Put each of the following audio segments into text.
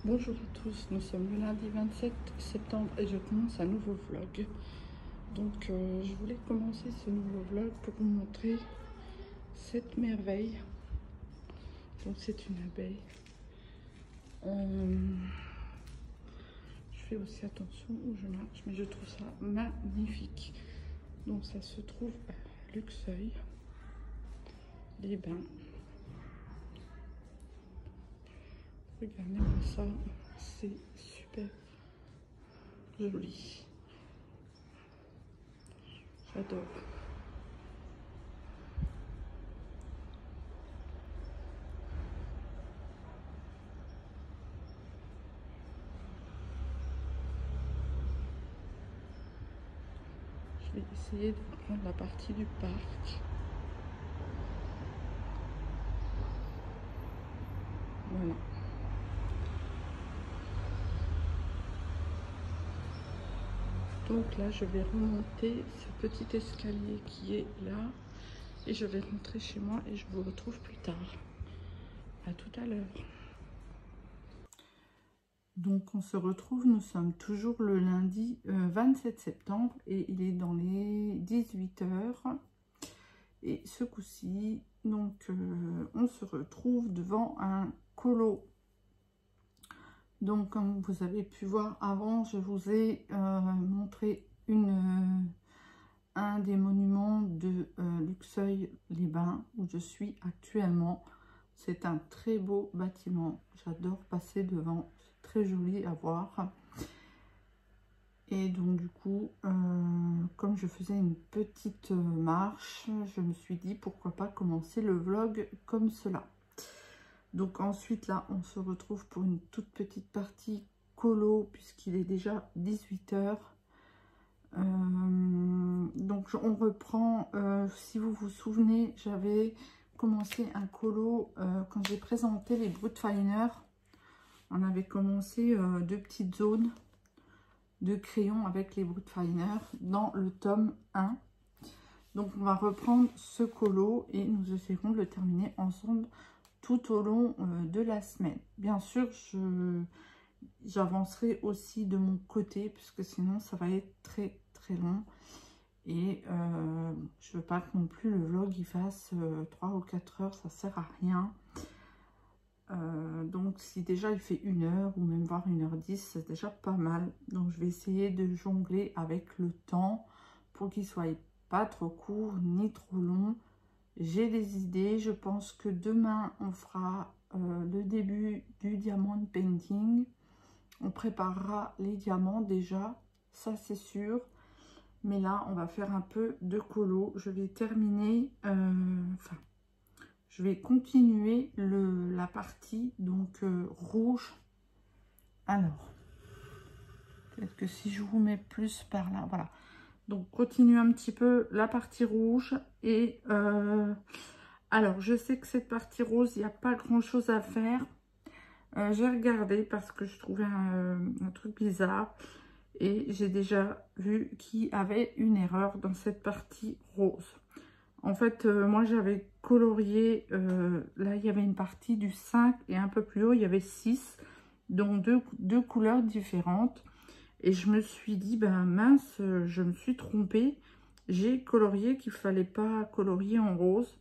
Bonjour à tous, nous sommes le lundi 27 septembre et je commence un nouveau vlog. Donc je voulais commencer ce nouveau vlog pour vous montrer cette merveille. Donc c'est une abeille. Je fais aussi attention où je marche, mais je trouve ça magnifique. Donc ça se trouve à Luxeuil, les Bains. Regardez-moi ça, c'est super joli. J'adore. Je vais essayer de prendre la partie du parc. Voilà. Donc là, je vais remonter ce petit escalier qui est là et je vais rentrer chez moi et je vous retrouve plus tard. À tout à l'heure. Donc on se retrouve, nous sommes toujours le lundi 27 septembre et il est dans les 18 h. Et ce coup-ci, donc on se retrouve devant un colo. Donc comme vous avez pu voir avant, je vous ai montré un des monuments de Luxeuil-les-Bains où je suis actuellement. C'est un très beau bâtiment, j'adore passer devant, c'est très joli à voir. Et donc du coup, comme je faisais une petite marche, je me suis dit pourquoi pas commencer le vlog comme cela. Donc ensuite là, on se retrouve pour une toute petite partie colo puisqu'il est déjà 18 h. Donc on reprend, si vous vous souvenez, j'avais commencé un colo quand j'ai présenté les Broodfinders. On avait commencé deux petites zones de crayons avec les Broodfinders dans le tome 1. Donc on va reprendre ce colo et nous essaierons de le terminer ensemble tout au long de la semaine. Bien sûr, j'avancerai aussi de mon côté puisque sinon ça va être très long. Et je veux pas que non plus le vlog il fasse 3 ou 4 heures, ça sert à rien. Donc si déjà il fait 1 heure ou même voire 1h10, c'est déjà pas mal. Donc je vais essayer de jongler avec le temps pour qu'il soit pas trop court ni trop long. J'ai des idées, je pense que demain on fera le début du diamond painting. On préparera les diamants déjà, ça c'est sûr. Mais là, on va faire un peu de colo. Je vais terminer, je vais continuer la partie donc rouge. Alors, peut-être que si je vous mets plus par là, voilà. Donc, continue un petit peu la partie rouge. Et alors, je sais que cette partie rose, il n'y a pas grand-chose à faire. J'ai regardé parce que je trouvais un truc bizarre. Et j'ai déjà vu qu'il y avait une erreur dans cette partie rose. En fait, moi j'avais colorié, là il y avait une partie du 5 et un peu plus haut il y avait 6, donc deux couleurs différentes. Et je me suis dit, ben mince, je me suis trompée. J'ai colorié qu'il ne fallait pas colorier en rose.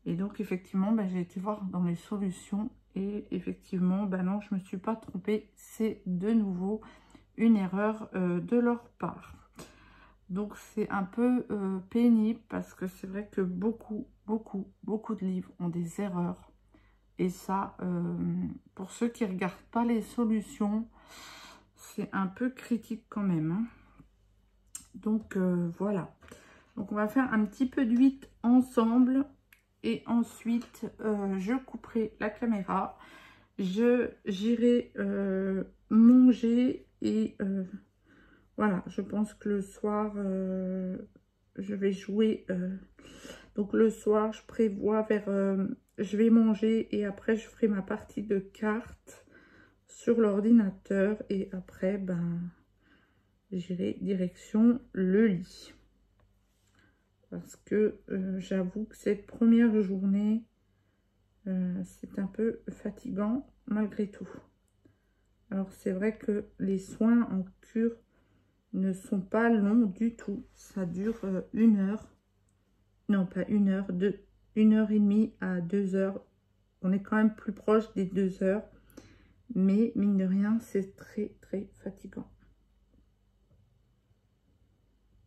Et donc effectivement, ben, j'ai été voir dans les solutions. Et effectivement, ben non, je ne me suis pas trompée. C'est de nouveau une erreur de leur part. Donc c'est un peu pénible parce que c'est vrai que beaucoup de livres ont des erreurs. Et ça, pour ceux qui ne regardent pas les solutions, c'est un peu critique quand même. Hein. Donc voilà. Donc on va faire un petit peu d'huile ensemble. Et ensuite, je couperai la caméra. J'irai manger et... voilà, je pense que le soir, je vais jouer. Donc le soir, je prévois vers... je vais manger et après, je ferai ma partie de cartes sur l'ordinateur. Et après, ben, j'irai direction le lit. Parce que j'avoue que cette première journée, c'est un peu fatigant malgré tout. Alors c'est vrai que les soins en cure ne sont pas longs du tout. Ça dure 1 heure. Non, pas 1 heure, 1 heure et demie à 2 heures. On est quand même plus proche des 2 heures. Mais mine de rien, c'est très très fatigant.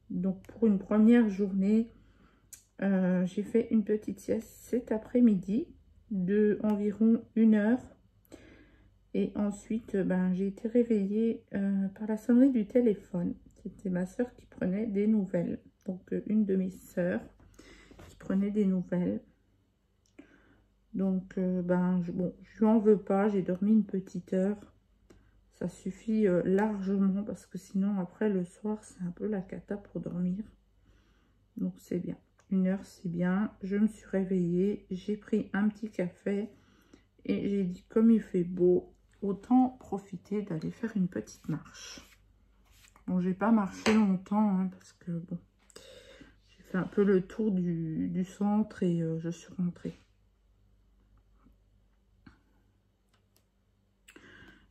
Donc pour une première journée, j'ai fait une petite sieste cet après-midi de environ 1 heure. Et ensuite, j'ai été réveillée par la sonnerie du téléphone. C'était ma soeur qui prenait des nouvelles. Donc une de mes sœurs qui prenait des nouvelles. Donc je lui en veux pas. J'ai dormi une petite heure. Ça suffit largement parce que sinon après le soir c'est un peu la cata pour dormir. Donc c'est bien. 1 heure c'est bien. Je me suis réveillée. J'ai pris un petit café. Et j'ai dit comme il fait beau, autant profiter d'aller faire une petite marche. Bon, j'ai pas marché longtemps hein, parce que bon, j'ai fait un peu le tour du centre et je suis rentrée.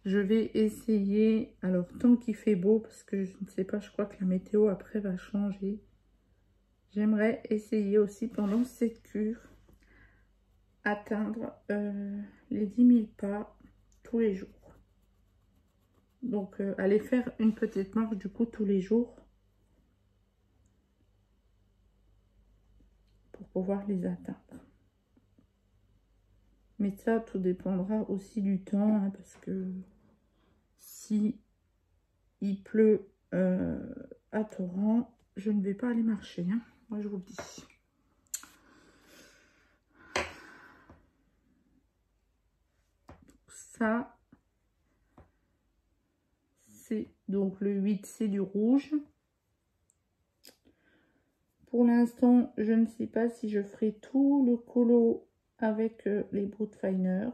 Je vais essayer, alors tant qu'il fait beau, parce que je ne sais pas, je crois que la météo après va changer. J'aimerais essayer aussi pendant cette cure atteindre les 10 000 pas tous les jours. Donc, aller faire une petite marche du coup tous les jours pour pouvoir les atteindre. Mais ça, tout dépendra aussi du temps, hein, parce que si il pleut à torrent, je ne vais pas aller marcher. Hein. Moi, je vous le dis. Ça, c'est donc le 8, c'est du rouge. Pour l'instant, je ne sais pas si je ferai tout le colo avec les Broodfiner.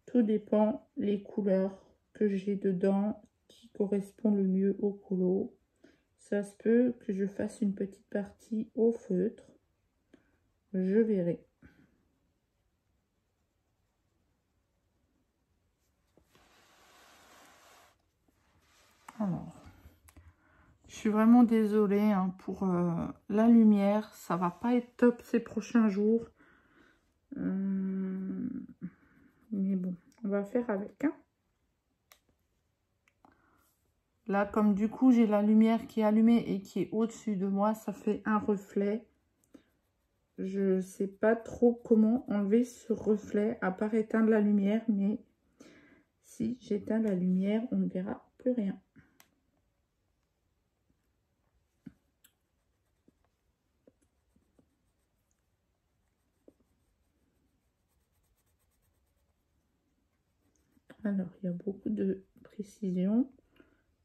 Tout dépend les couleurs que j'ai dedans qui correspondent le mieux au colo. Ça se peut que je fasse une petite partie au feutre. Je verrai. Alors, je suis vraiment désolée hein, pour la lumière. Ça va pas être top ces prochains jours. Mais bon, on va faire avec. Hein. Là, comme du coup, j'ai la lumière qui est allumée et qui est au-dessus de moi, ça fait un reflet. Je ne sais pas trop comment enlever ce reflet, à part éteindre la lumière, mais si j'éteins la lumière, on ne verra plus rien. Alors, il y a beaucoup de précision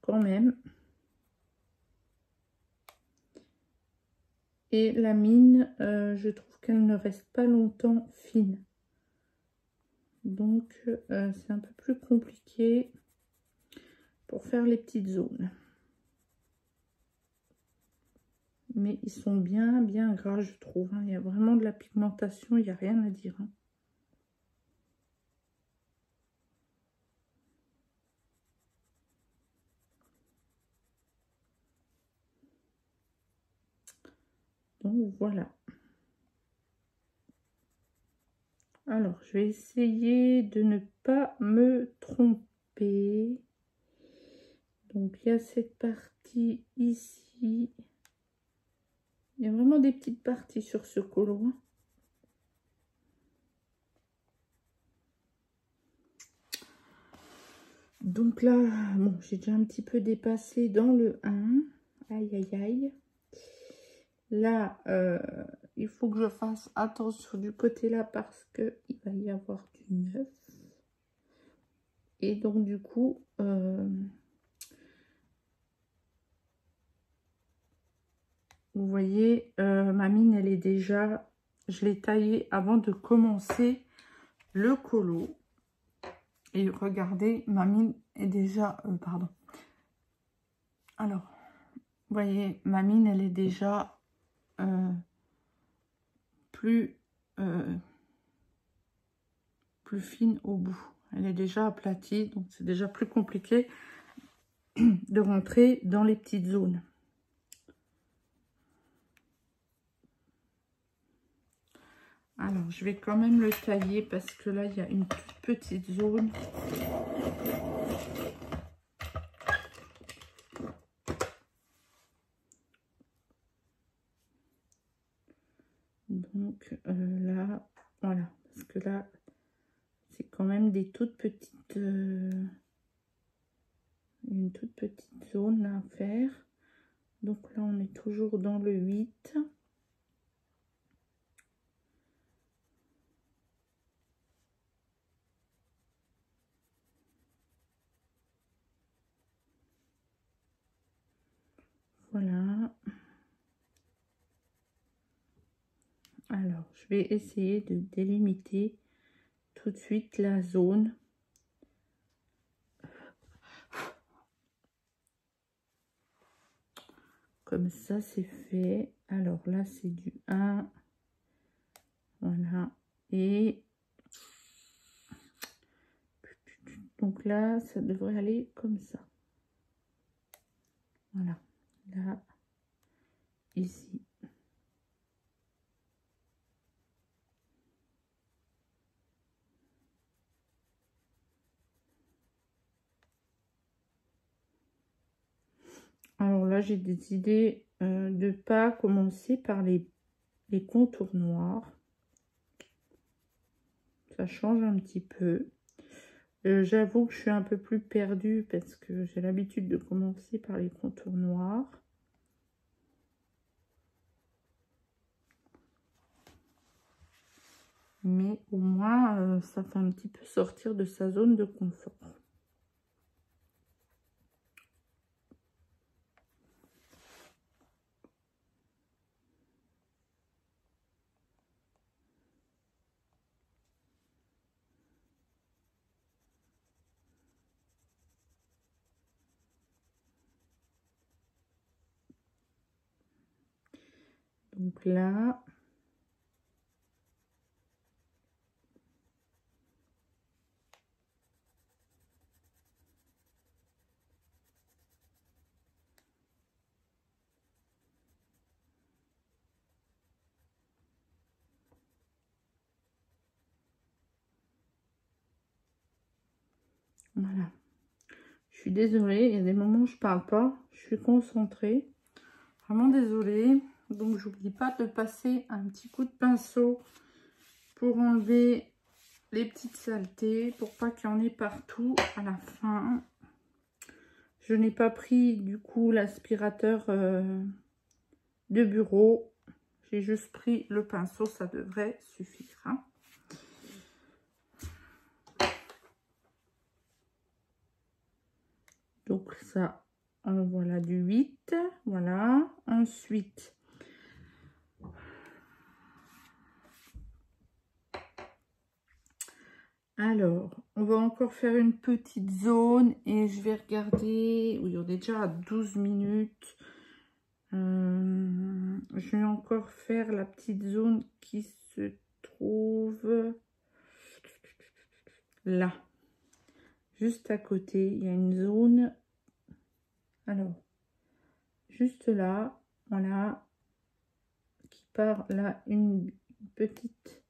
quand même. Et la mine, je trouve qu'elle ne reste pas longtemps fine. Donc, c'est un peu plus compliqué pour faire les petites zones. Mais ils sont bien gras, je trouve. Hein. Il y a vraiment de la pigmentation, il n'y a rien à dire. Hein. Donc, voilà. Alors, je vais essayer de ne pas me tromper. Donc, il y a cette partie ici. Il y a vraiment des petites parties sur ce colo. Hein. Donc là, bon, j'ai déjà un petit peu dépassé dans le 1. Aïe, aïe, aïe. Là, il faut que je fasse attention du côté là parce qu'il va y avoir du neuf. Et donc, du coup, vous voyez, ma mine, elle est déjà... Je l'ai taillée avant de commencer le colo. Et regardez, ma mine est déjà... pardon. Alors, vous voyez, ma mine, elle est déjà plus fine au bout. elle est déjà aplatie, donc c'est déjà plus compliqué de rentrer dans les petites zones. Alors, je vais quand même le tailler parce que là, il y a une toute petite zone. Donc, là, voilà. Parce que là, c'est quand même des toutes petites... une toute petite zone là à faire. Donc là, on est toujours dans le 8. Voilà. Alors, je vais essayer de délimiter tout de suite la zone. Comme ça, c'est fait. Alors là, c'est du 1. Voilà. Et donc là, ça devrait aller comme ça. Voilà. Là, ici. Alors là, j'ai des idées de pas commencer par les contours noirs. Ça change un petit peu. J'avoue que je suis un peu plus perdue parce que j'ai l'habitude de commencer par les contours noirs. Mais au moins, ça fait un petit peu sortir de sa zone de confort. Donc là, voilà. Je suis désolée, il y a des moments où je parle pas, je suis concentrée. Vraiment désolée. Donc j'oublie pas de passer un petit coup de pinceau pour enlever les petites saletés, pour pas qu'il y en ait partout à la fin. Je n'ai pas pris du coup l'aspirateur de bureau. J'ai juste pris le pinceau, ça devrait suffire. Hein. Donc ça, voilà du 8. Voilà. Ensuite, alors, on va encore faire une petite zone et je vais regarder. Oui, on est déjà à 12 minutes. Je vais encore faire la petite zone qui se trouve là. Juste à côté, il y a une zone. Alors, juste là, voilà, qui part là, une petite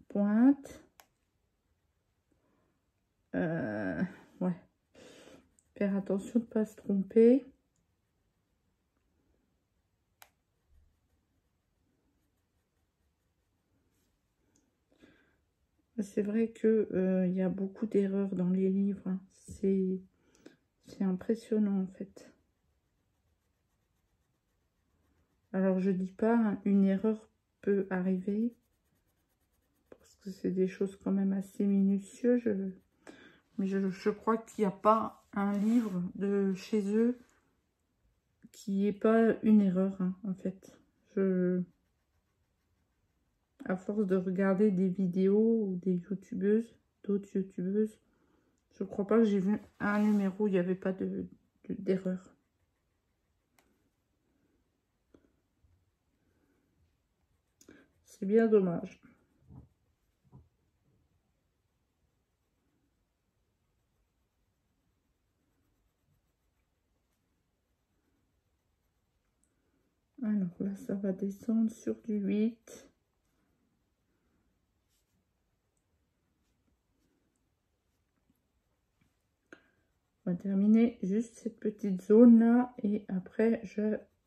pointe. Ouais. Faire attention de ne pas se tromper. C'est vrai que y a beaucoup d'erreurs dans les livres. Hein. C'est impressionnant en fait. Alors je dis pas, hein, une erreur peut arriver. Parce que c'est des choses quand même assez minutieuses. Mais je crois qu'il n'y a pas un livre de chez eux qui n'est pas une erreur, hein, en fait. À force de regarder des vidéos ou des youtubeuses, d'autres youtubeuses, je crois pas que j'ai vu un numéro où il n'y avait pas d'erreur. C'est bien dommage. Alors là, ça va descendre sur du 8. On va terminer juste cette petite zone là et après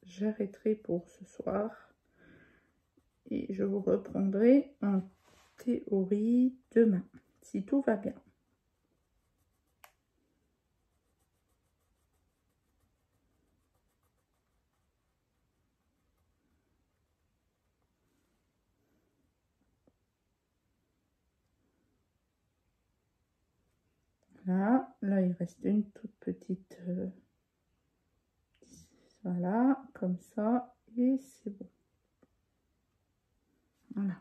j'arrêterai pour ce soir et je vous reprendrai en théorie demain si tout va bien. Là il reste une toute petite voilà, comme ça, et c'est bon. Voilà.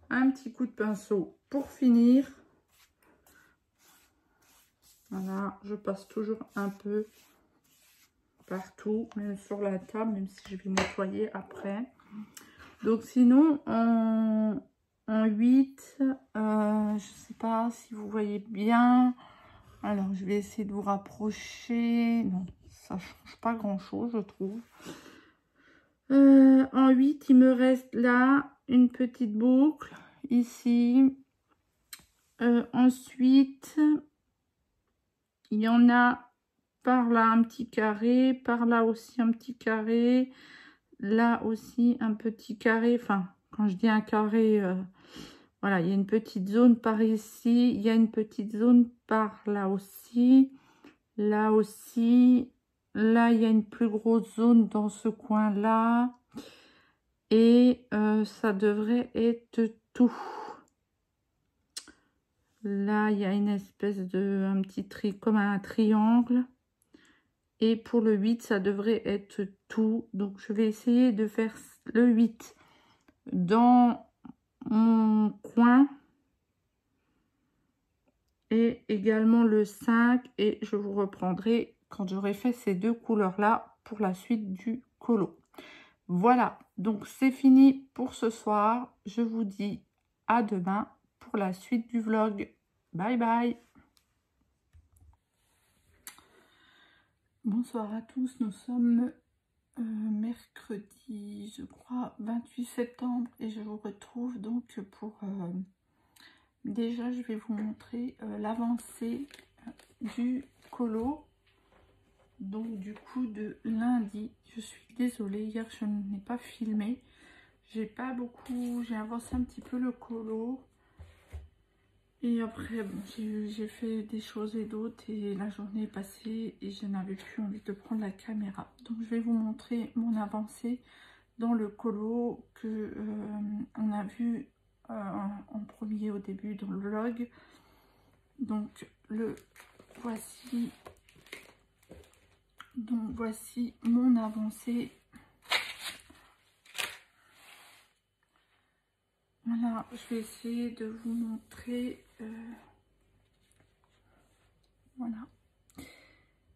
Un petit coup de pinceau pour finir. Voilà, je passe toujours un peu partout, même sur la table, même si je vais nettoyer après. Donc sinon, en 8, je sais pas si vous voyez bien. Alors, je vais essayer de vous rapprocher. Non, ça change pas grand-chose, je trouve. En 8, il me reste là une petite boucle, ici. Ensuite, il y en a par là un petit carré, par là aussi un petit carré, là aussi un petit carré. Enfin, quand je dis un carré, voilà, il y a une petite zone par ici, il y a une petite zone par là aussi, là aussi. Là, il y a une plus grosse zone dans ce coin-là. Et ça devrait être tout. Là, il y a une espèce de... un petit comme un triangle. Et pour le 8, ça devrait être tout. Donc, je vais essayer de faire le 8 dans mon coin. Et également le 5. Et je vous reprendrai quand j'aurai fait ces deux couleurs-là pour la suite du colo. Voilà, donc c'est fini pour ce soir. Je vous dis à demain pour la suite du vlog. Bye bye. Bonsoir à tous, nous sommes mercredi, je crois, 28 septembre et je vous retrouve donc pour... déjà, je vais vous montrer l'avancée du colo. Donc du coup de lundi, je suis désolée, hier je n'ai pas filmé. J'ai pas beaucoup, j'ai avancé un petit peu le colo. Et après, bon, j'ai fait des choses et d'autres et la journée est passée et je n'avais plus envie de prendre la caméra. Donc je vais vous montrer mon avancée dans le colo que on a vu en premier au début dans le vlog. Donc le voici. Donc voici mon avancée. Voilà, je vais essayer de vous montrer voilà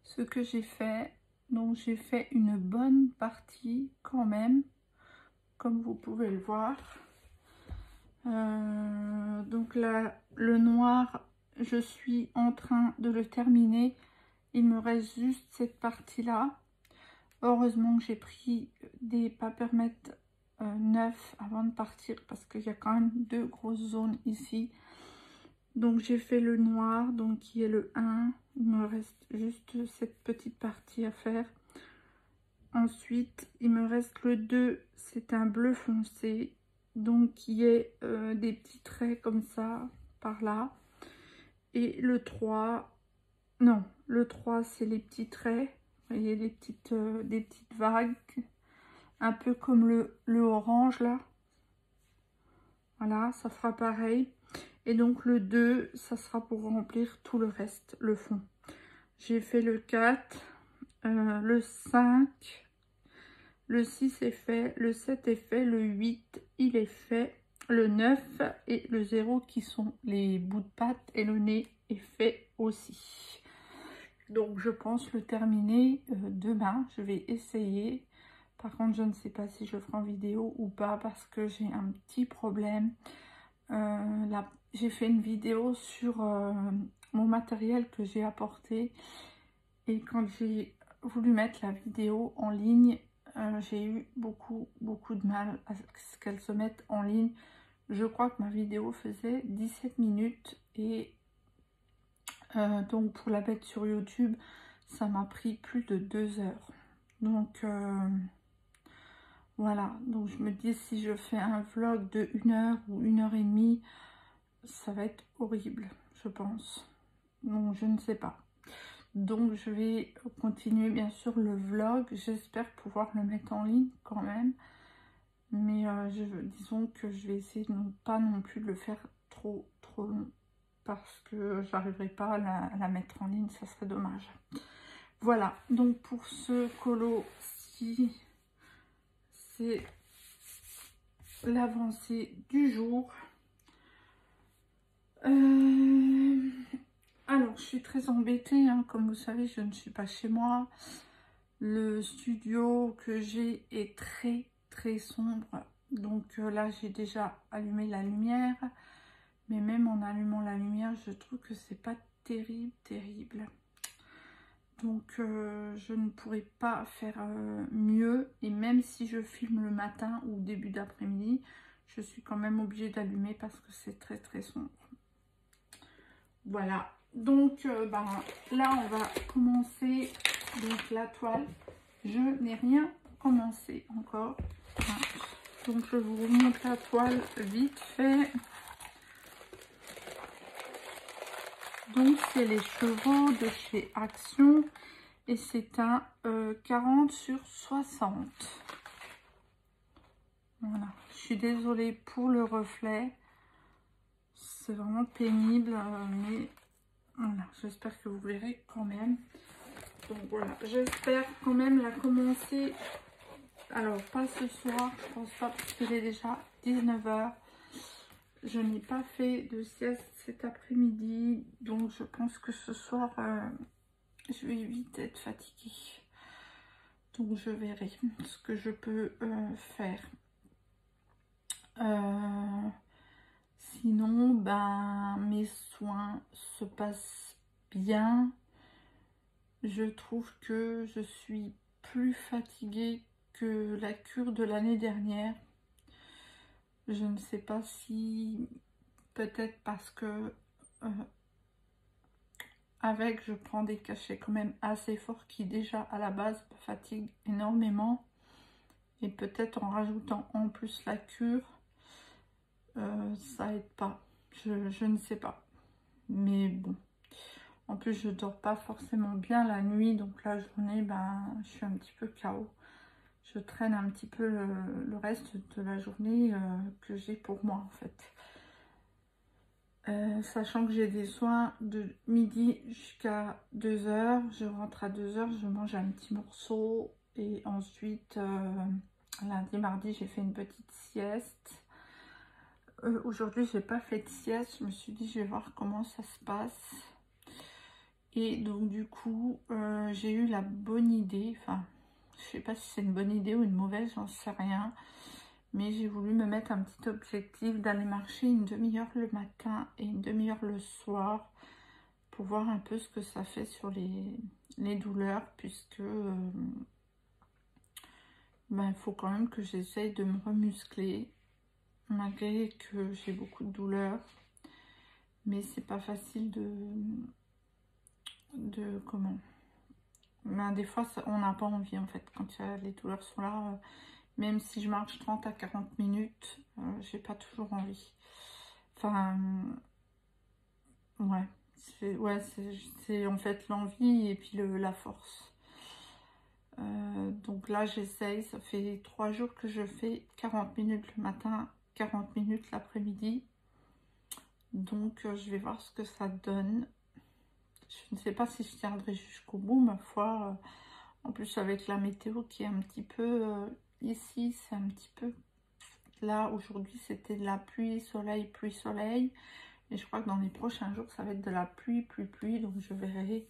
ce que j'ai fait. Donc j'ai fait une bonne partie quand même, comme vous pouvez le voir. Donc là, le noir, je suis en train de le terminer. Il me reste juste cette partie-là. Heureusement que j'ai pris des papermats neufs avant de partir parce qu'il y a quand même deux grosses zones ici. Donc j'ai fait le noir, donc qui est le 1. Il me reste juste cette petite partie à faire. Ensuite, il me reste le 2, c'est un bleu foncé. Donc qui est des petits traits comme ça, par là. Et le 3, non, le 3 c'est les petits traits. Vous voyez des petites vagues. Un peu comme le orange là. Voilà, ça fera pareil. Et donc le 2, ça sera pour remplir tout le reste, le fond. J'ai fait le 4, le 5, le 6 est fait, le 7 est fait, le 8 il est fait, le 9 et le 0 qui sont les bouts de patte et le nez est fait aussi. Donc je pense le terminer demain, je vais essayer. Par contre je ne sais pas si je ferai en vidéo ou pas parce que j'ai un petit problème. Là, j'ai fait une vidéo sur mon matériel que j'ai apporté et quand j'ai voulu mettre la vidéo en ligne. J'ai eu beaucoup de mal à ce qu'elle se mette en ligne. Je crois que ma vidéo faisait 17 minutes et donc pour la mettre sur YouTube, ça m'a pris plus de 2 heures. Donc voilà, donc je me dis si je fais un vlog de 1 heure ou 1 heure et demie, ça va être horrible, je pense. Donc je ne sais pas. Donc je vais continuer bien sûr le vlog. J'espère pouvoir le mettre en ligne quand même. Mais disons que je vais essayer de ne pas non plus le faire trop long. Parce que j'arriverai pas à la mettre en ligne, ça serait dommage. Voilà, donc pour ce colo-ci, c'est l'avancée du jour. Alors, je suis très embêtée, hein. Comme vous savez, je ne suis pas chez moi. Le studio que j'ai est très sombre. Donc là, j'ai déjà allumé la lumière. Mais même en allumant la lumière, je trouve que c'est pas terrible. Donc je ne pourrais pas faire mieux. Et même si je filme le matin ou début d'après-midi, je suis quand même obligée d'allumer parce que c'est très sombre. Voilà. Donc là, on va commencer donc la toile. Je n'ai rien commencé encore. Hein. Donc je vous remonte la toile vite fait. Donc c'est les chevaux de chez Action et c'est un 40 sur 60. Voilà, je suis désolée pour le reflet, c'est vraiment pénible, mais voilà, j'espère que vous verrez quand même. Donc voilà, j'espère quand même la commencer, alors pas ce soir, je pense pas parce qu'il est déjà 19 h. Je n'ai pas fait de sieste cet après-midi, donc je pense que ce soir, je vais vite être fatiguée. Donc je verrai ce que je peux faire. Sinon, mes soins se passent bien. Je trouve que je suis plus fatiguée que la cure de l'année dernière. Je ne sais pas si... Peut-être parce que... avec, je prends des cachets quand même assez forts qui déjà à la base me fatiguent énormément. Et peut-être en rajoutant en plus la cure, ça aide pas. Je ne sais pas. Mais bon. En plus, je dors pas forcément bien la nuit. Donc la journée, je suis un petit peu KO. Je traîne un petit peu le reste de la journée que j'ai pour moi en fait. Sachant que j'ai des soins de midi jusqu'à 2 h. Je rentre à 2 h, je mange un petit morceau. Et ensuite, lundi, mardi, j'ai fait une petite sieste. Aujourd'hui, j'ai pas fait de sieste. Je me suis dit, je vais voir comment ça se passe. Et donc, du coup, j'ai eu la bonne idée. Enfin, je sais pas si c'est une bonne idée ou une mauvaise, j'en sais rien. Mais j'ai voulu me mettre un petit objectif d'aller marcher une demi-heure le matin et une demi-heure le soir pour voir un peu ce que ça fait sur les douleurs, puisque il faut quand même que j'essaye de me remuscler malgré que j'ai beaucoup de douleurs. Mais c'est pas facile de comment. Des fois, on n'a pas envie en fait quand les douleurs sont là. Même si je marche 30 à 40 minutes, j'ai pas toujours envie. Enfin, ouais, c'est en fait l'envie et puis la force. Donc là, j'essaye, ça fait 3 jours que je fais 40 minutes le matin, 40 minutes l'après-midi. Donc, je vais voir ce que ça donne. Je ne sais pas si je tiendrai jusqu'au bout, ma foi. En plus, avec la météo qui est un petit peu... ici, c'est un petit peu... Là, aujourd'hui, c'était de la pluie, soleil. Et je crois que dans les prochains jours, ça va être de la pluie. Donc, je verrai.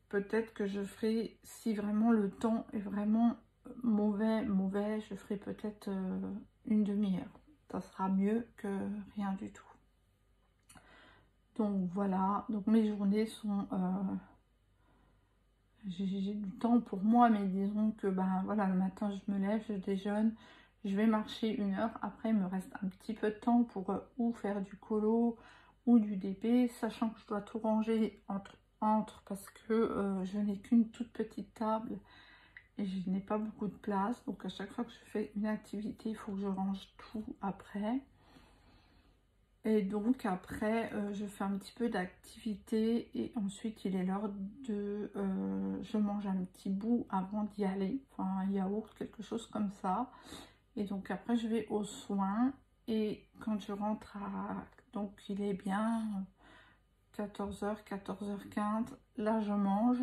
Peut-être que je ferai... Si vraiment le temps est vraiment mauvais, je ferai peut-être une demi-heure. Ça sera mieux que rien du tout. Donc, voilà. Donc, mes journées sont... j'ai du temps pour moi, mais disons que ben voilà, le matin je me lève, je déjeune, je vais marcher 1 heure. Après, il me reste un petit peu de temps pour ou faire du colo ou du DP, sachant que je dois tout ranger entre parce que je n'ai qu'une toute petite table et je n'ai pas beaucoup de place. Donc à chaque fois que je fais une activité, il faut que je range tout après. Et donc après, je fais un petit peu d'activité et ensuite il est l'heure de... je mange un petit bout avant d'y aller, enfin un yaourt, quelque chose comme ça. Et donc après je vais aux soins et quand je rentre à... Donc il est bien 14h, 14h15, là je mange.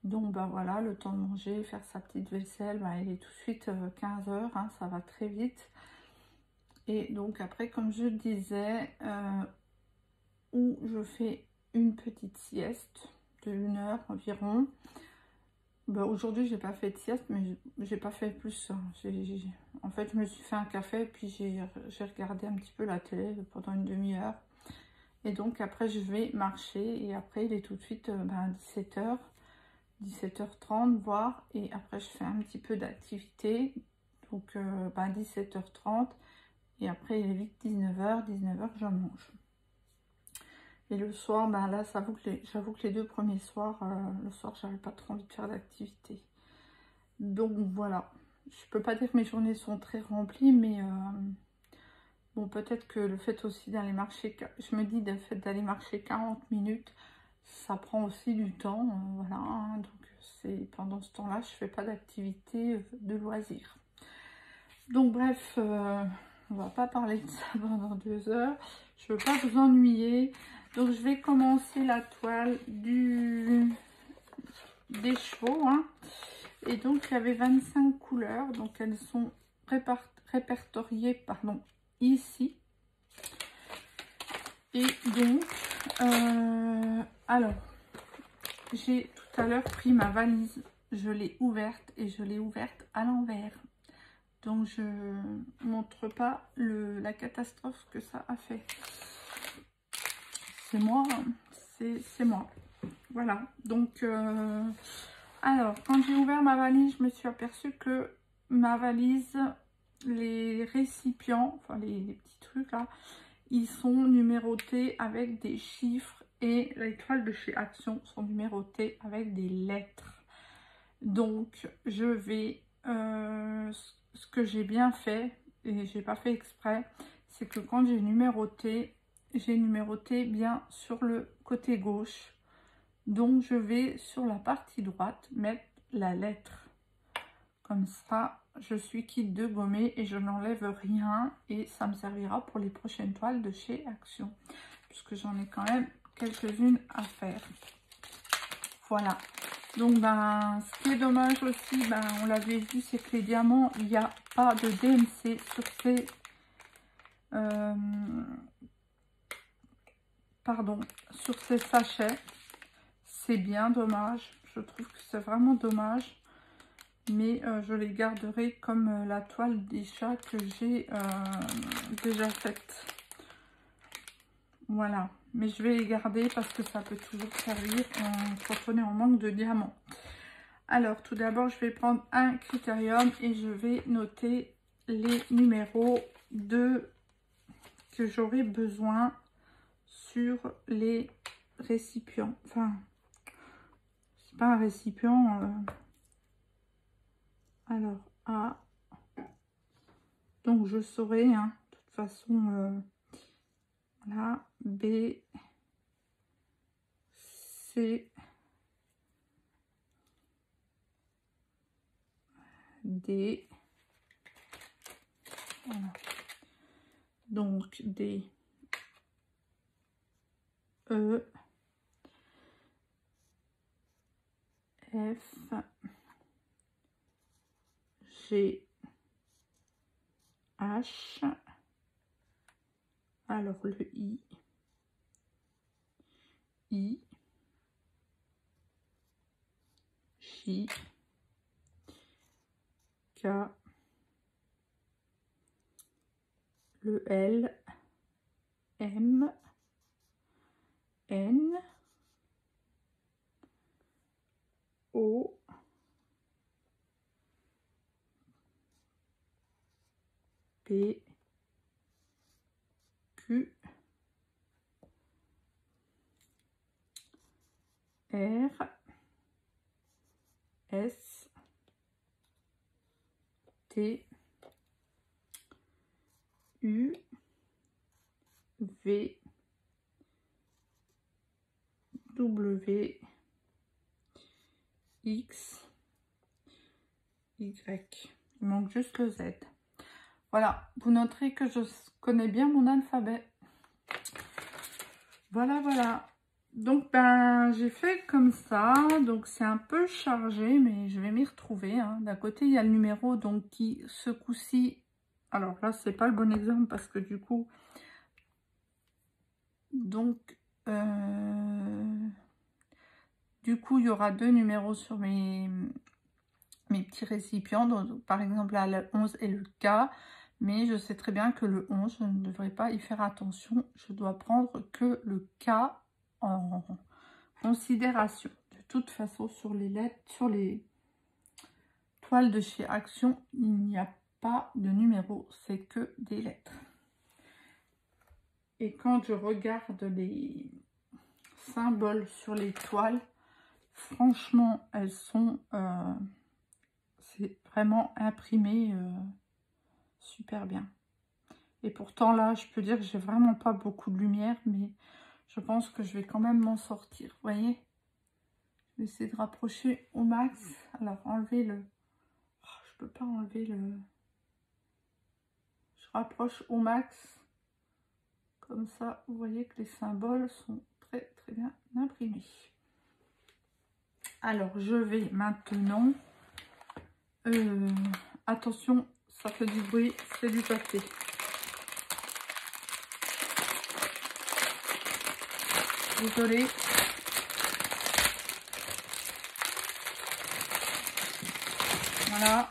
Donc bah voilà, le temps de manger, faire sa petite vaisselle, bah, il est tout de suite 15h, hein, ça va très vite. Et donc après, comme je disais, où je fais une petite sieste de 1 heure environ. Bah, aujourd'hui, j'ai pas fait de sieste, mais j'ai pas fait plus. En fait, je me suis fait un café, puis j'ai regardé un petit peu la télé pendant une demi-heure. Et donc après, je vais marcher. Et après, il est tout de suite 17h, 17h30 voire. Et après, je fais un petit peu d'activité. Donc 17h30. Et après, il est vite 19h. 19h, je mange. Et le soir, ben là, j'avoue que les 2 premiers soirs, le soir, j'avais pas trop envie de faire d'activité. Donc voilà. Je peux pas dire que mes journées sont très remplies, mais bon, peut-être que le fait aussi d'aller marcher, je me dis, le fait d'aller marcher 40 minutes, ça prend aussi du temps. Voilà, hein. Donc c'est pendant ce temps-là, je fais pas d'activité de loisir. Donc bref, on va pas parler de ça pendant 2 heures. Je veux pas vous ennuyer. Donc je vais commencer la toile des chevaux. Hein. Et donc il y avait 25 couleurs. Donc elles sont répertoriées pardon, ici. Et donc, alors, j'ai tout à l'heure pris ma valise. Je l'ai ouverte et je l'ai ouverte à l'envers. Donc je montre pas la catastrophe que ça a fait. C'est moi, c'est moi. Voilà, donc alors quand j'ai ouvert ma valise, je me suis aperçue que ma valise, les récipients, enfin les petits trucs là, ils sont numérotés avec des chiffres et les toiles de chez Action sont numérotées avec des lettres. Donc je vais, ce que j'ai bien fait, et j'ai pas fait exprès, c'est que quand j'ai numéroté bien sur le côté gauche. Donc je vais sur la partie droite mettre la lettre. Comme ça, je suis quitte de gommer et je n'enlève rien. Et ça me servira pour les prochaines toiles de chez Action. Puisque j'en ai quand même quelques-unes à faire. Voilà. Donc ce qui est dommage aussi, on l'avait vu, c'est que les diamants, il n'y a pas de DMC sur ces... sur ces sachets. C'est bien dommage. Je trouve que c'est vraiment dommage. Mais je les garderai comme la toile des chats que j'ai déjà faite. Voilà. Mais je vais les garder parce que ça peut toujours servir quand on est en manque de diamants. Alors, tout d'abord, je vais prendre un critérium et je vais noter les numéros que j'aurai besoin sur les récipients. Enfin, c'est pas un récipient. Alors, A. Donc, je saurai, hein, de toute façon, là, B, C, D. Voilà. Donc, D, E, F, G, H. Alors, le I, J, K, le L, M, N, Q, R, S, T, U, V, W, X, Y. Il manque juste le Z. Voilà, vous noterez que je connais bien mon alphabet. Voilà, voilà. Donc, ben, j'ai fait comme ça. Donc, c'est un peu chargé, mais je vais m'y retrouver. Hein. D'un côté, il y a le numéro, donc, qui, ce coup-ci... Alors là, c'est pas le bon exemple, parce que du coup... Donc, du coup, il y aura 2 numéros sur mes petits récipients. Donc, par exemple, là, le 11 et le K. Mais je sais très bien que le 11, je ne devrais pas y faire attention. Je dois prendre que le K en considération. De toute façon, sur les lettres, sur les toiles de chez Action, il n'y a pas de numéro, c'est que des lettres. Et quand je regarde les symboles sur les toiles, franchement, elles sont... c'est vraiment imprimé super bien. Et pourtant, là, je peux dire que j'ai vraiment pas beaucoup de lumière, mais je pense que je vais quand même m'en sortir. Vous voyez? Je vais essayer de rapprocher au max. Alors, enlever le... Oh, je peux pas enlever le... Je rapproche au max. Comme ça, vous voyez que les symboles sont très, très bien imprimés. Alors, je vais maintenant... attention, ça fait du bruit, c'est du papier. Désolée. Voilà.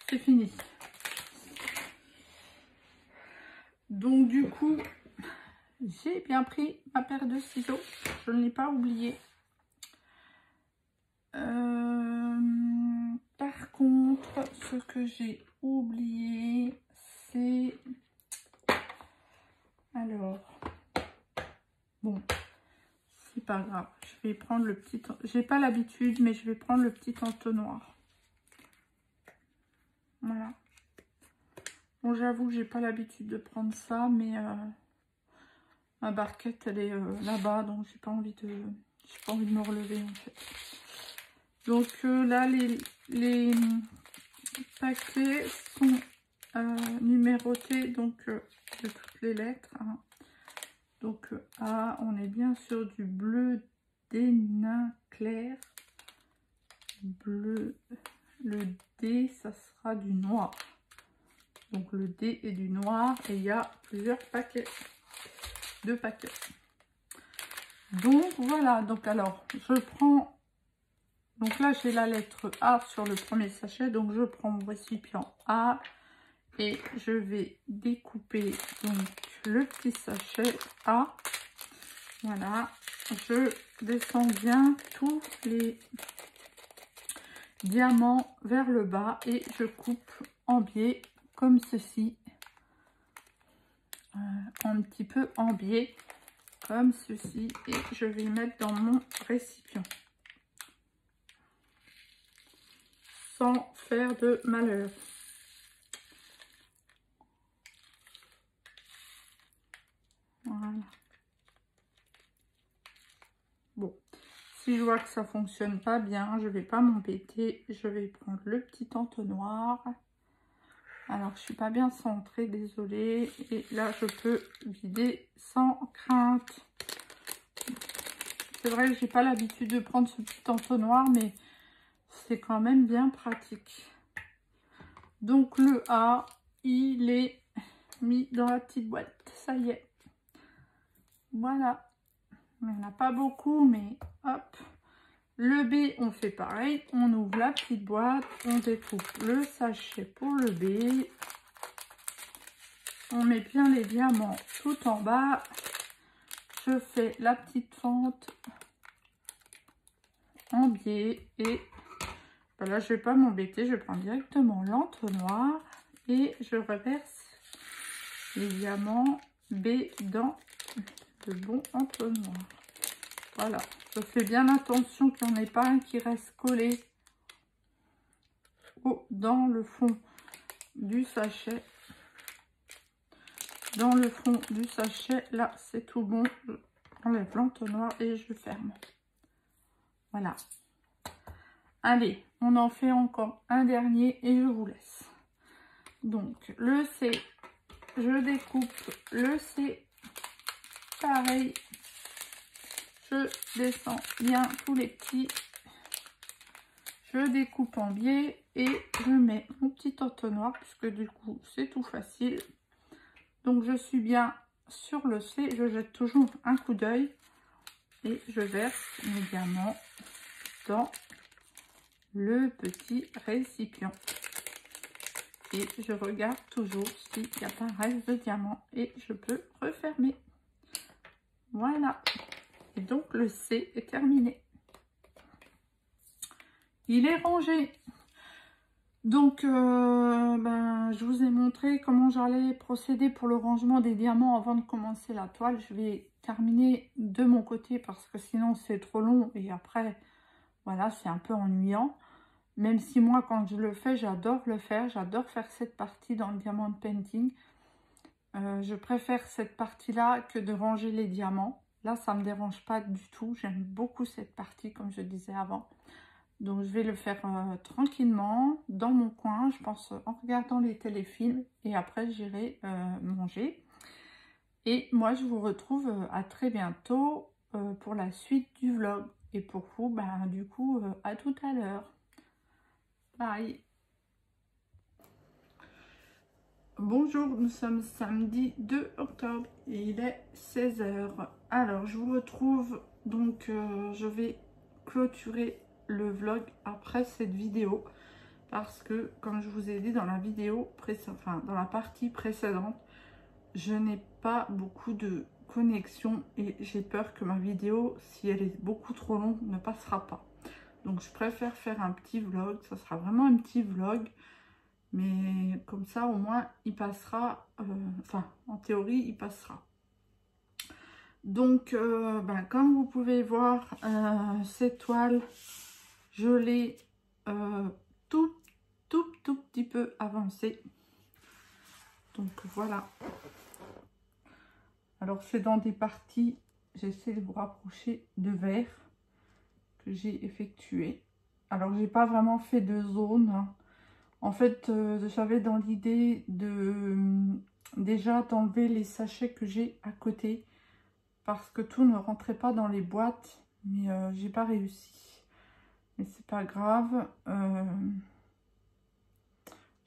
C'est fini. Donc du coup, j'ai bien pris ma paire de ciseaux. Je ne l'ai pas oublié. Par contre, ce que j'ai oublié, c'est... Alors, bon, c'est pas grave. Je vais prendre le petit... J'ai pas l'habitude, mais je vais prendre le petit entonnoir. Voilà. Bon, j'avoue que j'ai pas l'habitude de prendre ça, mais ma barquette, elle est là-bas, donc j'ai pas envie de me relever en fait. Donc là, les paquets sont numérotés donc de toutes les lettres. Hein. Donc A, on est bien sur du bleu dénin clair. Bleu, le D, ça sera du noir. Donc le D est du noir et il y a plusieurs paquets. 2 paquets. Donc voilà, donc alors je prends, donc là j'ai la lettre A sur le premier sachet, donc je prends mon récipient A et je vais découper donc le petit sachet A. Voilà, je descends bien tous les diamants vers le bas et je coupe en biais comme ceci, un petit peu en biais comme ceci, et je vais mettre dans mon récipient sans faire de malheur. Voilà. Bon, si je vois que ça fonctionne pas bien, je vais pas m'embêter, je vais prendre le petit entonnoir. Alors, je suis pas bien centrée, désolée. Et là, je peux vider sans crainte. C'est vrai que j'ai pas l'habitude de prendre ce petit entonnoir, mais c'est quand même bien pratique. Donc, le A, il est mis dans la petite boîte. Ça y est. Voilà. Il n'y en a pas beaucoup, mais hop. Le B, on fait pareil. On ouvre la petite boîte. On découpe le sachet pour le B. On met bien les diamants tout en bas. Je fais la petite fente en biais. Et ben là, je ne vais pas m'embêter. Je prends directement l'entonnoir et je reverse les diamants B dans le bon entonnoir. Voilà, je fais bien attention qu'il n'y en ait pas un qui reste collé dans le fond du sachet. Dans le fond du sachet, là c'est tout bon. J'enlève l'entonnoir et je ferme. Voilà. Allez, on en fait encore un dernier et je vous laisse. Donc le C, je découpe le C. Pareil, je descends bien tous les petits. Je découpe en biais et je mets mon petit entonnoir puisque du coup c'est tout facile. Donc je suis bien sur le C, je jette toujours un coup d'œil et je verse mes diamants dans le petit récipient. Et je regarde toujours s'il n'y a pas un reste de diamants et je peux refermer. Voilà. Et donc le C est terminé. Il est rangé. Donc, je vous ai montré comment j'allais procéder pour le rangement des diamants avant de commencer la toile. Je vais terminer de mon côté parce que sinon c'est trop long et après, voilà, c'est un peu ennuyant. Même si moi, quand je le fais, j'adore le faire. J'adore faire cette partie dans le diamant painting. Je préfère cette partie-là que de ranger les diamants. Là, ça ne me dérange pas du tout. J'aime beaucoup cette partie, comme je disais avant. Donc je vais le faire tranquillement dans mon coin, je pense en regardant les téléfilms et après j'irai manger. Et moi je vous retrouve à très bientôt pour la suite du vlog. Et pour vous, du coup, à tout à l'heure. Bye. Bonjour, nous sommes samedi 2 octobre et il est 16 h. Alors je vous retrouve, donc je vais clôturer le vlog après cette vidéo parce que comme je vous ai dit dans la vidéo précédente, enfin dans la partie précédente, je n'ai pas beaucoup de connexion et j'ai peur que ma vidéo, si elle est beaucoup trop longue, ne passera pas. Donc je préfère faire un petit vlog, ça sera vraiment un petit vlog, mais comme ça au moins il passera, enfin en théorie il passera. Donc, comme vous pouvez voir, cette toile, je l'ai tout petit peu avancée. Donc, voilà. Alors, c'est dans des parties, j'essaie de vous rapprocher, de verre que j'ai effectué. Alors, j'ai pas vraiment fait de zone, hein. En fait, j'avais dans l'idée de déjà d'enlever les sachets que j'ai à côté. Parce que tout ne rentrait pas dans les boîtes, mais j'ai pas réussi. Mais c'est pas grave.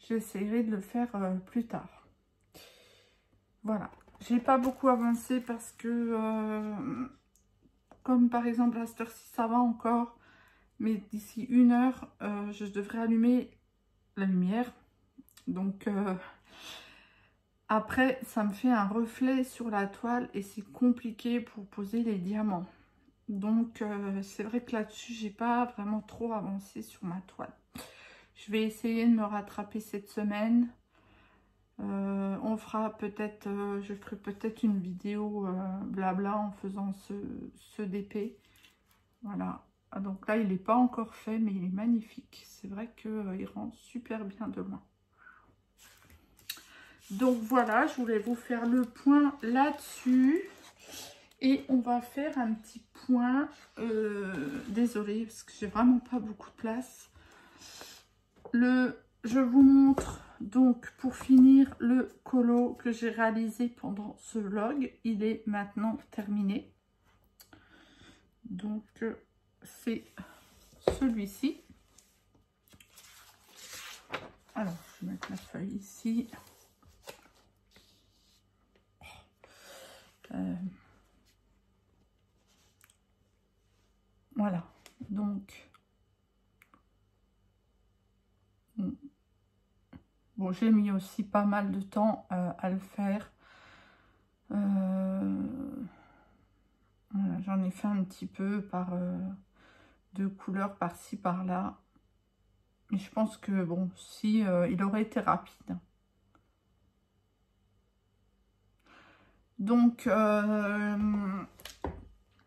J'essaierai de le faire plus tard. Voilà. J'ai pas beaucoup avancé parce que, comme par exemple à cette heure-ci, ça va encore. Mais d'ici 1 heure, je devrais allumer la lumière. Donc, après, ça me fait un reflet sur la toile et c'est compliqué pour poser les diamants. Donc, c'est vrai que là-dessus, j'ai pas vraiment trop avancé sur ma toile. Je vais essayer de me rattraper cette semaine. On fera peut-être, je ferai peut-être une vidéo blabla en faisant ce DP. Voilà. Ah, donc là, il n'est pas encore fait, mais il est magnifique. C'est vrai qu'il rend super bien de loin. Donc voilà, je voulais vous faire le point là-dessus. Et on va faire un petit point, désolée parce que j'ai vraiment pas beaucoup de place. Je vous montre donc pour finir le colo que j'ai réalisé pendant ce vlog. Il est maintenant terminé. Donc c'est celui-ci. Alors je vais mettre la feuille ici. Voilà, donc, bon, j'ai mis aussi pas mal de temps à le faire. Voilà, j'en ai fait un petit peu par deux couleurs par-ci, par-là. Mais je pense que, bon, si il aurait été rapide. Donc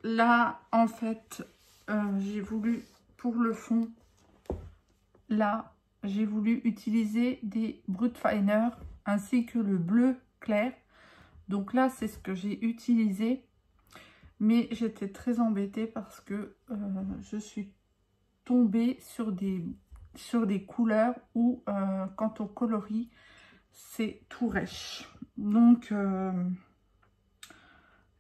là, en fait, j'ai voulu, pour le fond, là, j'ai voulu utiliser des Brut Finer ainsi que le bleu clair. Donc là, c'est ce que j'ai utilisé. Mais j'étais très embêtée parce que je suis tombée sur des couleurs où, quand on colorie, c'est tout rêche. Donc,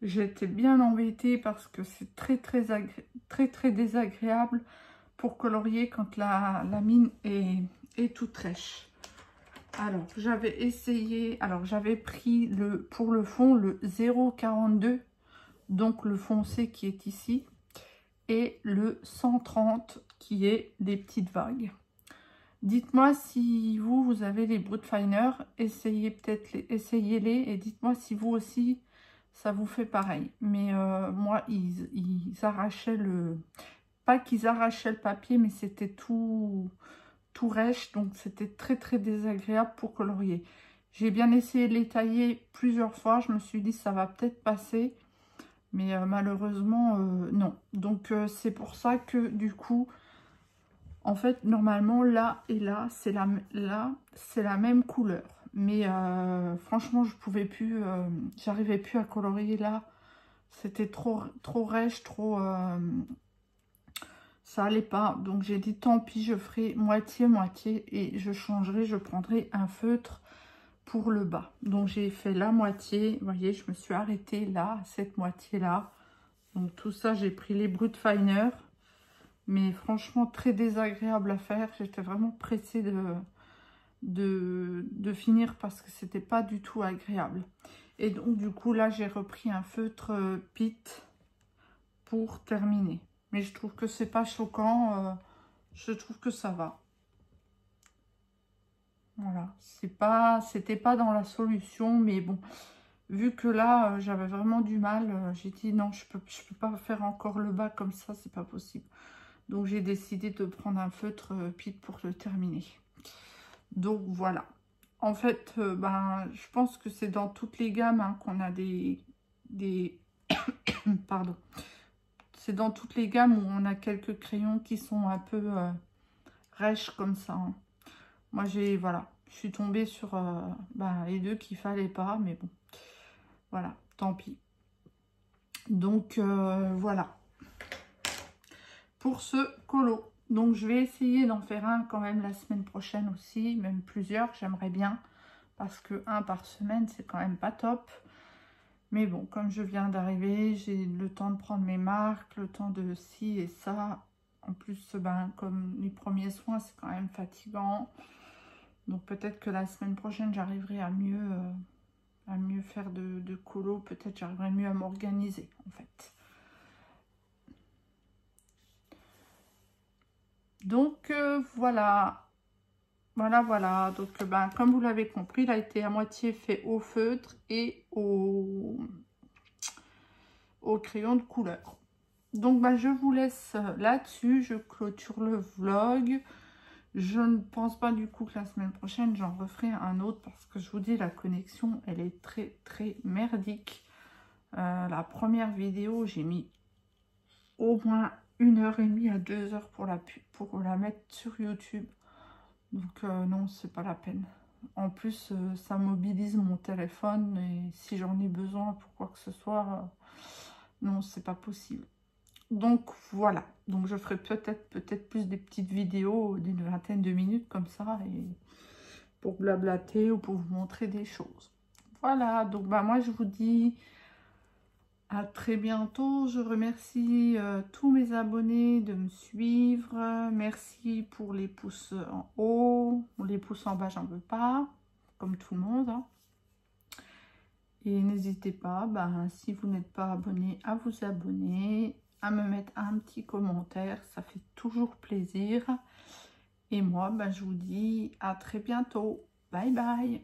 j'étais bien embêtée parce que c'est très désagréable pour colorier quand la mine est toute rêche. Alors, j'avais essayé, alors j'avais pris pour le fond le 0,42, donc le foncé qui est ici, et le 130 qui est des petites vagues. Dites-moi si vous avez les Brut Finer, essayez-les et dites-moi si vous aussi ça vous fait pareil. Mais moi, ils arrachaient pas qu'ils arrachaient le papier, mais c'était tout rêche, donc c'était très désagréable pour colorier. J'ai bien essayé de les tailler plusieurs fois, je me suis dit ça va peut-être passer, mais malheureusement non. Donc c'est pour ça que du coup, en fait normalement là et là c'est la même couleur, mais franchement je pouvais plus, j'arrivais plus à colorier là, c'était trop rêche, ça allait pas. Donc j'ai dit tant pis, je ferai moitié et je changerai, je prendrai un feutre pour le bas. Donc j'ai fait la moitié, vous voyez, je me suis arrêtée là, à cette moitié là. Donc tout ça, j'ai pris les Brut Finer, mais franchement très désagréable à faire. J'étais vraiment pressée de finir parce que c'était pas du tout agréable. Et donc du coup là, j'ai repris un feutre Pitt pour terminer. Mais je trouve que c'est pas choquant, je trouve que ça va. Voilà, c'était pas dans la solution, mais bon, vu que là, j'avais vraiment du mal, j'ai dit non, je peux pas faire encore le bas comme ça, c'est pas possible. Donc j'ai décidé de prendre un feutre Pitt pour le terminer. Donc voilà. En fait, ben, je pense que c'est dans toutes les gammes hein, qu'on a des pardon. C'est dans toutes les gammes où on a quelques crayons qui sont un peu rêches comme ça. Hein. Moi, voilà, je suis tombée sur les deux qu'il fallait pas, mais bon, voilà, tant pis. Donc, voilà. Pour ce colo. Donc, je vais essayer d'en faire un quand même la semaine prochaine aussi, même plusieurs, j'aimerais bien. Parce que un par semaine, c'est quand même pas top. Mais bon, comme je viens d'arriver, j'ai le temps de prendre mes marques, le temps de ci et ça. En plus, ben, comme les premiers soins, c'est quand même fatigant. Donc peut-être que la semaine prochaine, j'arriverai à mieux faire de colo. Peut-être j'arriverai mieux à m'organiser, en fait. Donc voilà. Voilà. Donc ben, comme vous l'avez compris, il a été à moitié fait au feutre et au crayon de couleur. Donc ben, je vous laisse là-dessus. Je clôture le vlog. Je ne pense pas du coup que la semaine prochaine, j'en referai un autre parce que je vous dis, la connexion, elle est très merdique. La première vidéo, j'ai mis au moins 1h30 à 2 heures pour la mettre sur YouTube. Donc non, c'est pas la peine. En plus, ça mobilise mon téléphone et si j'en ai besoin pour quoi que ce soit, non, c'est pas possible. Donc voilà, donc je ferai peut-être plus des petites vidéos d'une vingtaine de minutes comme ça, et pour blablater ou pour vous montrer des choses. Voilà, donc bah moi je vous dis à très bientôt. Je remercie tous mes abonnés de me suivre. Merci pour les pouces en haut, les pouces en bas j'en veux pas, comme tout le monde. Hein. Et n'hésitez pas, ben, si vous n'êtes pas abonné, à vous abonner, à me mettre un petit commentaire, ça fait toujours plaisir. Et moi, ben, je vous dis à très bientôt. Bye bye.